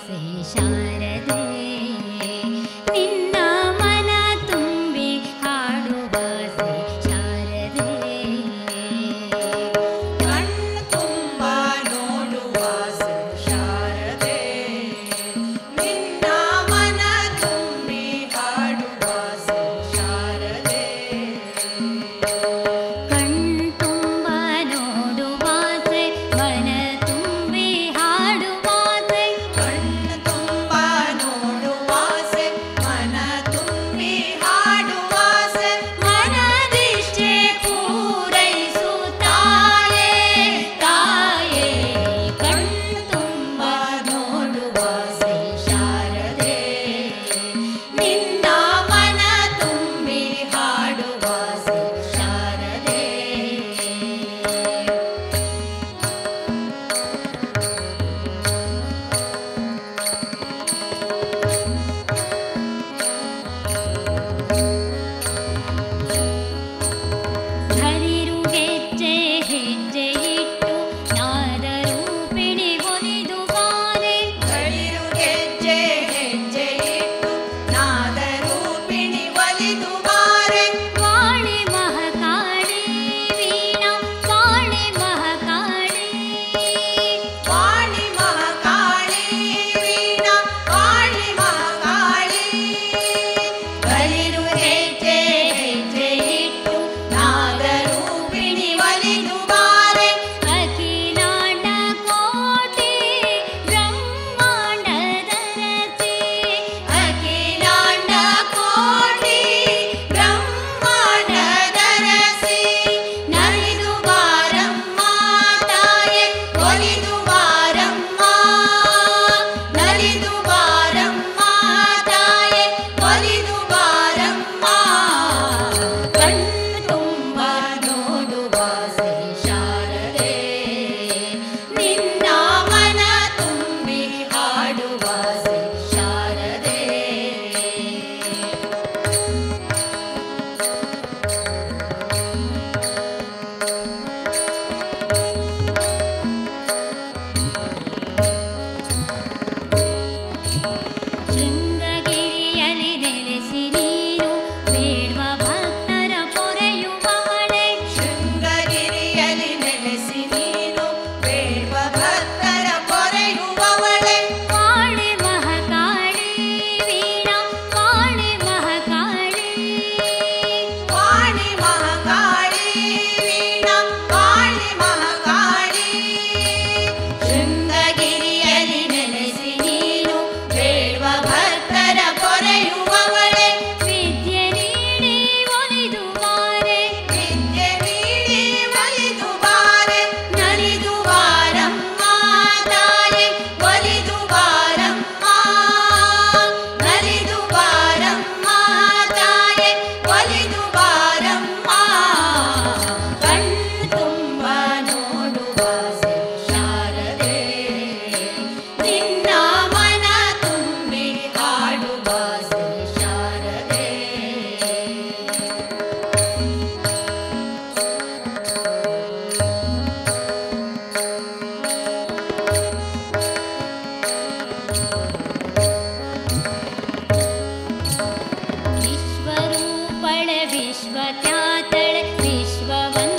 ವಾಸೆ ಶಾರದೆ ನಿನ್ನ ಮನ ತುಂಬಿ ಹಾಡುವ ವಾಸೆ ಶಾರದೆ ಕಣ್ಣು ತುಂಬ ನೋಡುವ ಶಾರದೆ ನಿನ್ನ ಮನ ತುಂಬಿ ಹಾಡುವ ಶಾರದೆ ಕಣ್ಣು ತುಂಬ ನೋಡುವ ಮನ ತುಂಬಿ ಹಾಡುವ ಕಣ್ಣು ತುಂಬ ನೋಡುವ ಮನ ತುಂಬಿ ಹಾಡುವ ಮನದಿಷ್ಟೇ ಪೂರೈಸು ತಾಯೇ ತಾಯೇ ಕಣ್ಣು ತುಂಬ ನೋಡುವ ಶಾರದೆ ನಿನ್ನ ಮನ ತುಂಬಿ ಹಾಡುವ ಶಾರದೆ ಹರಿರು ಹೆಜ್ಜೆ ಹೆಜ್ಜೆ ಇಟ್ಟು ನಾದ ರೂಪಿಣಿ ಒಲಿದು ಬಾರೆ ಗಳಿರು ಹೆಜ್ಜೆ ಹೆಜ್ಜೆ ಇಟ್ಟು ನಾದ ರೂಪಿಣಿ ಒಲಿದು ಬಾರೆ ವಾಣಿ ಮಹಾಕಾಳಿ ವೀಣಾ ವಾಣಿ ಮಹಾಕಾಳಿ ವಾಣಿ ಮಹಾಕಾಳಿ ವೀಣಾ ವಾಣಿ ಮಹಾಕಾಳಿ ಗಳಿರು ಹೆಜ್ಜೆ ಹೆಜ್ಜೆ ಇಟ್ಟು ನಾದ ರೂಪಿಣಿ ಒಲಿದು ಬಾರೆ ಅಖಿಲಾಂಡ ಕೋಟಿ ಬ್ರಹ್ಮಾಂಡದ ರಚಿ ಅಖಿಲಾಂಡ ಕೋಟಿ ಬ್ರಹ್ಮಾಂಡದ ರಸಿ ನಲಿದು ಬಾರಮ್ಮ ತಾಯೆ ಒಲಿದು ಬಾರಮ್ಮ ನಲಿದು ಬಾರಮ್ಮ ತಾಯೆ ಒಲಿದು ಬಾರಮ್ಮ ಕಣ್ಣು ತುಂಬ ನೋಡುವ ಶಾರದೆ ನಿನ್ನ ಮನ ತುಂಬಿ ಹಾಡುವ ಶಾರದೆ ಶೃಂಗಗಿರಿಯಲ್ಲಿ ನೆಲೆಸಿ ನೀನು ಬೇಡ್ವ ಭಕ್ತರ ಪೊರೆಯುವವಳೆ ಶೃಂಗಗಿರಿಯಲ್ಲಿ ನೆಲೆಸಿ ನೀನು ಬೇಡ್ವ ಭಕ್ತರ ಪೊರೆಯುವವಳೆ ವಾಣಿ ಮಹಾಕಾಳಿ ವೀಣಾ ವಾಣಿ ಮಹಾಕಾಳಿ ವಾಣಿ ಮಹಾಕಾಳಿ ವೀಣಾ ವಾಣಿ ಮಹಾಕಾಳಿ ಶೃಂಗಗಿರಿಯಲ್ಲಿ ನೆಲೆಸಿ ನೀನು ಬೇಡ್ವ ಭಕ್ತರ ಪೊರೆಯುವವಳೆ ವಿದ್ಯೆ ನೀಡಿ ಒಲಿದು ಬಾರೆ ವಿದ್ಯೆ ನೀಡಿ ಒಲಿದು ಬಾರೆ ನಲಿದು ಬಾರಮ್ಮ ತಾಯೆ ಒಲಿದು ಬಾರಮ್ಮ ನಲಿದು ಬಾರಮ್ಮ ತಾಯೆ ಒಲಿದು ಬಾರಮ್ಮ ಕಣ್ಣು ತುಂಬ ನೋಡುವ ಶಾರದೆ ನಿನ್ನ ಮನ ತುಂಬಿ ಹಾಡುವ ಶಾರದೆ ವಿಶ್ವರೂಪಳೆ ವಿಶ್ವತ್ಯಾತಳೆ ವಿಶ್ವವನ್ನ